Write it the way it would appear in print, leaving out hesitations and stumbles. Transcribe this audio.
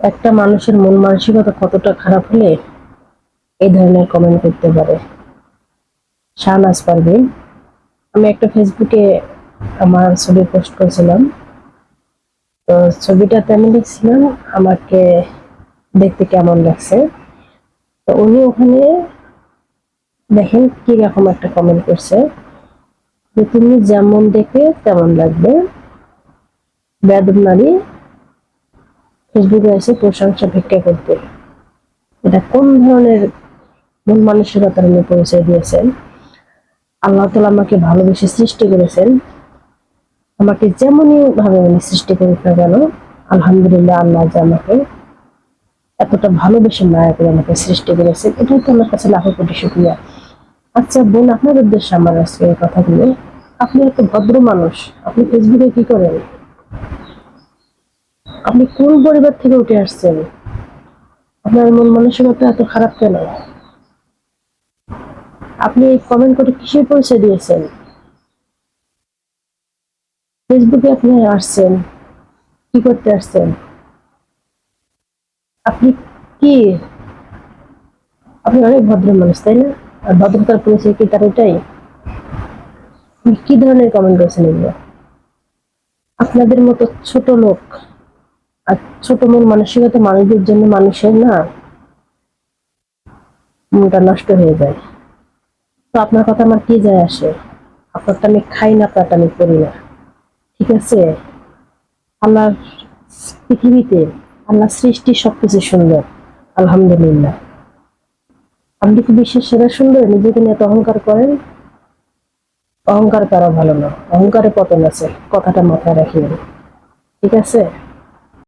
একটা মানুষের মন মানসিকতা কতটা খারাপ হলে এই ধরনের কমেন্ট করতে পারে। শাহনাজ পারভীন, আমি একটা ফেসবুকে আমার ছবি পোস্ট করেছিলাম। তো ছবিটাতে আমি লিখছিলাম আমাকে দেখতে কেমন লাগছে। তো উনি ওখানে দেখেন কি রকম একটা কমেন্ট করছে যে তুমি যেমন দেখে তেমন লাগবে। বেয়াদব নারী ফেসবুকে এসে প্রশংসা ভিক্ষা করতে। এটা কোন ধরনের মন মানসিকতার উনি পরিচয় দিয়েছেন? আল্লাহ তাআলা আমাকে ভালোবেসে সৃষ্টি করেছেন। আমাকে যেমনই ভাবে উনি সৃষ্টি করুক না কেন, আলহামদুলিল্লাহ আল্লাহ যে আমাকে এতটা ভালোবেসে মায়া করে আমাকে সৃষ্টি করেছেন, এটাই তো আমার কাছে লাখো কোটি শুকরিয়া। আচ্ছা বোন, আপনার উদ্দেশ্যে আমার আজকে এই কথাগুলো। আপনি এত ভদ্র মানুষ, আপনি ফেসবুকে কি করেন? আপনি কোন পরিবার থেকে উঠে আসছেন? আপনার মন মানসিকতা এত খারাপ কেন? আপনি এই কমেন্ট করে কিসের পরিচয় দিয়েছেন? ফেসবুকে আপনি আসছেন, কি করতে আসছেন? আপনি কি, আপনি অনেক ভদ্র মানুষ তাই না? আর ভদ্রতার পরিচয় কি তার এটাই? আপনি কি ধরনের কমেন্ট করেছেন এগুলো? আপনাদের মতো ছোট লোক আর ছোট মন মানসিকতা মানুষদের জন্য মানুষের না মনটা নষ্ট হয়ে যায়। তো আপনার কথা আমার কি যায় আসে? আপনারটা আমি খাই না, আপনারটা আমি করি না, ঠিক আছে? আল্লাহর পৃথিবীতে আল্লাহ সৃষ্টি সবকিছু সুন্দর, আলহামদুলিল্লাহ। আপনি কি বিশ্বের সেরা সুন্দর নিজেকে নিয়ে এত অহংকার করেন? অহংকার করা ভালো না, অহংকারে পতন আছে, কথাটা মাথায় রাখিবেন, ঠিক আছে?